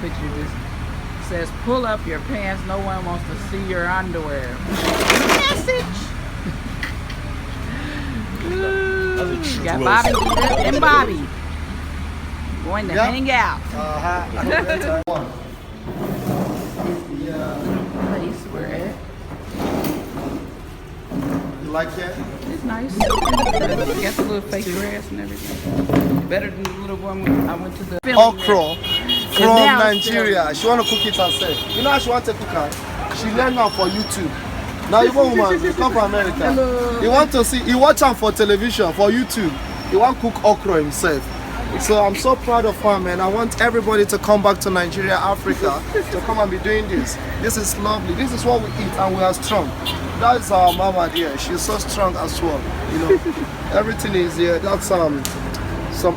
picture. It says, pull up your pants. No one wants to see your underwear. Message. Got Bobby and Bobby going to hang out. Place we're at. You like it? It's nice. Got the little fake grass and everything. Better than the little one I went to the Okra from Nigeria. She want to cook it herself. You know how she want to cook it? She learned now for YouTube. Now you woman, you come from America. Hello. He want to see, he watch him for television, for YouTube. He want to cook okra himself. So I'm so proud of her, man. I want everybody to come back to Nigeria, Africa, to come and be doing this. This is lovely. This is what we eat, and we are strong. That is our mama dear. She's so strong as well. You know, everything is here. That's some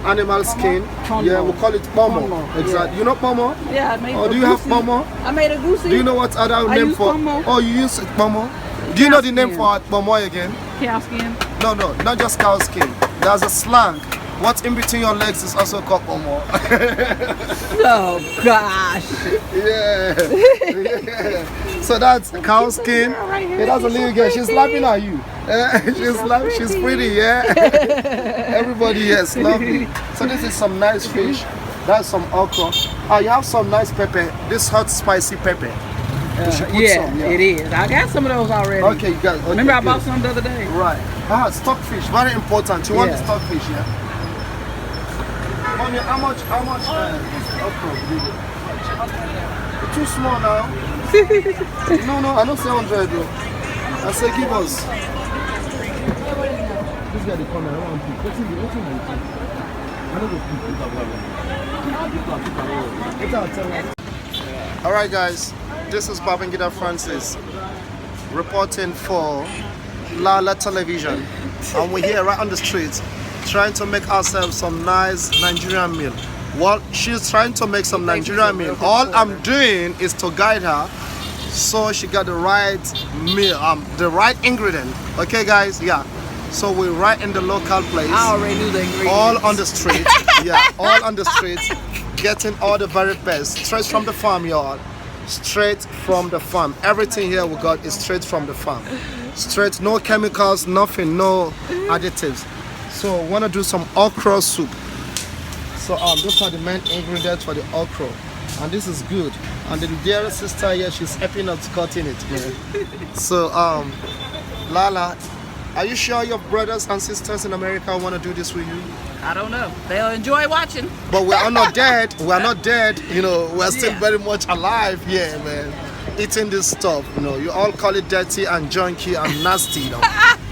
animal skin. Yeah, we call it pomo. Exactly. You know pomo? Yeah, I made Or do you have pomo? I made a goosey. Do you know what other name for? Pomo. Oh, you use pomo. Do you know the name for pomo again? Cow skin. No, not just cow skin. There's a slang. What's in between your legs is also called pomo. Oh gosh. Yeah. So that's cow skin. Hey, that's a little girl. She's laughing at you. She's pretty, yeah. Everybody here is lovely. So this is some nice fish. That's some okra. You have some nice pepper. This hot spicy pepper. It is. I got some of those already. Okay, you got it. Okay, remember I bought some the other day. Right. Stockfish, very important. You want the stockfish, yeah? Mommy, how much okra do you get? Too small now. No, I don't say 100 though. I say give us. This guy they come here, I want to pick. What's in the pick? I don't go pick. Alright guys, this is Babangida Francis reporting for Lala Television, and we're here right on the street trying to make ourselves some nice Nigerian meal. Well, she's trying to make some Nigerian meal. All I'm doing is to guide her so she got the right meal, the right ingredient. Okay guys, yeah. So we're right in the local place. I already knew the ingredients. All on the street. Yeah, all on the street, getting all the very best, straight from the farm, y'all. Straight from the farm. Everything here we got is straight from the farm. Straight, no chemicals, nothing, no additives. So we want to do some okra soup. So those are the main ingredients for the okra, and this is good. And the dear sister here, she's helping us cutting it, man. So Lala, are you sure your brothers and sisters in America want to do this with you? I don't know. They'll enjoy watching. But we are not dead. We are not dead. You know, we're still very much alive here, man. Eating this stuff, you know, you all call it dirty and junky and nasty, you know.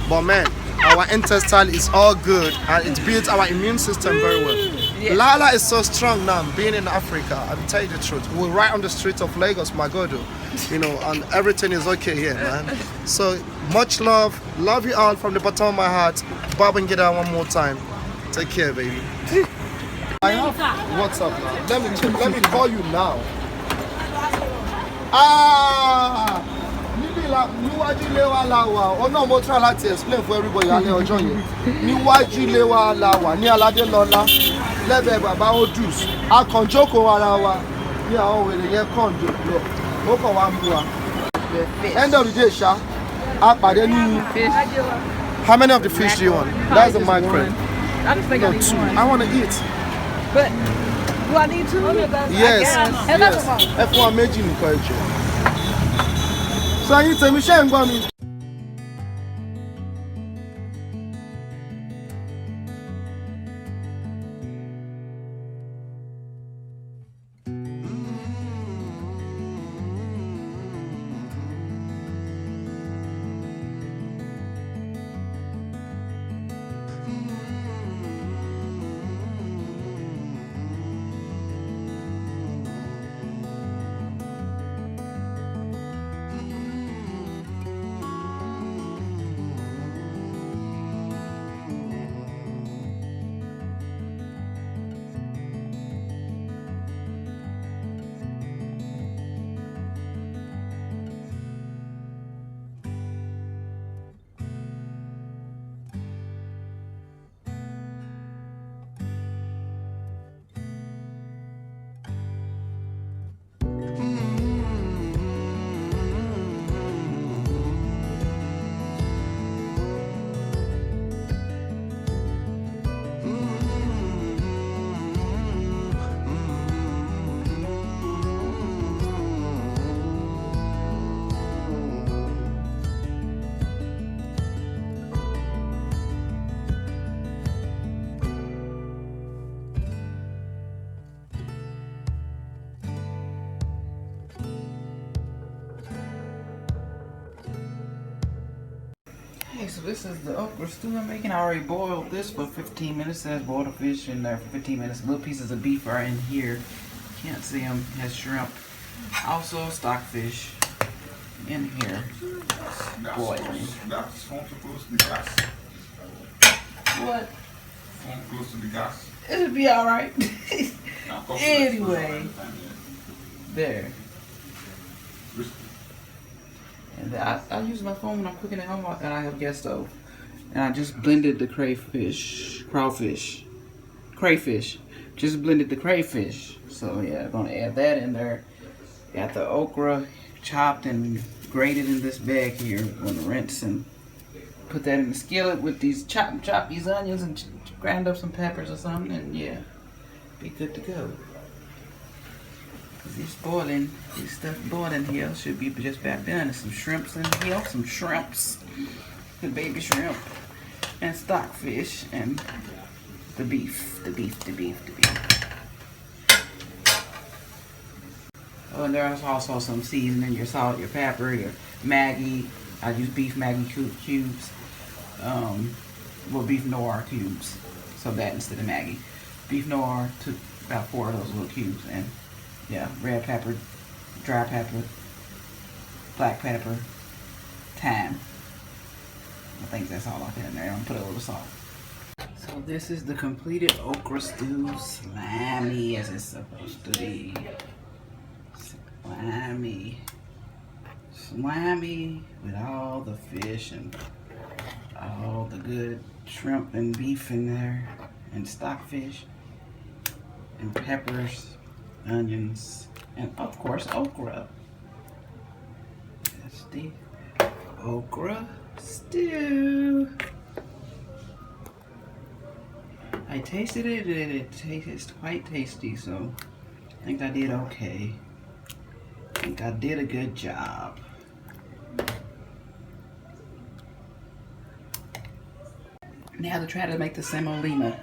But man, our intestine is all good and it builds our immune system very well. Yeah. Lala is so strong now, being in Africa. I'll tell you the truth. We're right on the streets of Lagos, Magodo, you know, and everything is okay here, man. So much love. Love you all from the bottom of my heart. Babangida one more time. Take care, baby. I have WhatsApp now. Let me call you now. Níwájú ilé wa la wà. Oh no, mo try láti explain for everybody alẹ́ ọjọ́ yẹn. Níwájú ilé wa la wà ní Aládélọ́lá lẹ́bẹ̀ẹ́ bàbá Odus. A kàn jókòó ara wa ní àwọn wèrè yẹn kàn jòkó. Ó kàn wá mú wa. End of the day, Sha. A pàdé ní. How many of the fish do you want? That's the micro. I just think I need two. one. I want to eat. But do I need two? Yes. F1 méjì nìkan ẹ jọ̀ọ́. So ayé tèmi ṣe ń gbọ́ mi. Okay, so this is the okra stew I'm making. I already boiled this for 15 minutes. It says boil the fish in there for 15 minutes. Little pieces of beef are in here. Can't see them. Has shrimp. Also stockfish in here. Boiling. That's phone too close to the gas. What? Phone close to the gas. It'll be alright. Now, coffee Anyway. that's There. Crispy. And I use my phone when I'm cooking at home and I have gas stove. And I just blended the crayfish. Just blended the crayfish. So yeah, I'm gonna add that in there. Got the okra chopped and grated in this bag here. I'm gonna rinse and put that in the skillet with these chop these onions and grind up some peppers or something, and yeah, be good to go. Cause this stuff boiling here should be just about done. There's some shrimps in here, the baby shrimp, and stockfish, and the beef. Oh, and there's also some seasoning, your salt, your pepper, your Maggi. I use beef Maggi cubes. Beef Noir cubes. So that instead of Maggi. Beef Noir, took about 4 of those little cubes. And yeah, red pepper, dry pepper, black pepper, thyme. I think that's all I put in there. I'm gonna put a little salt. So this is the completed okra stew, slimy as it's supposed to be. Slimy with all the fish and all the good shrimp and beef in there, and stockfish and peppers, onions, and of course okra. That's the okra stew. I tasted it and it tastes quite tasty, so I think I did okay. I think I did a good job. Now to try to make the semolina.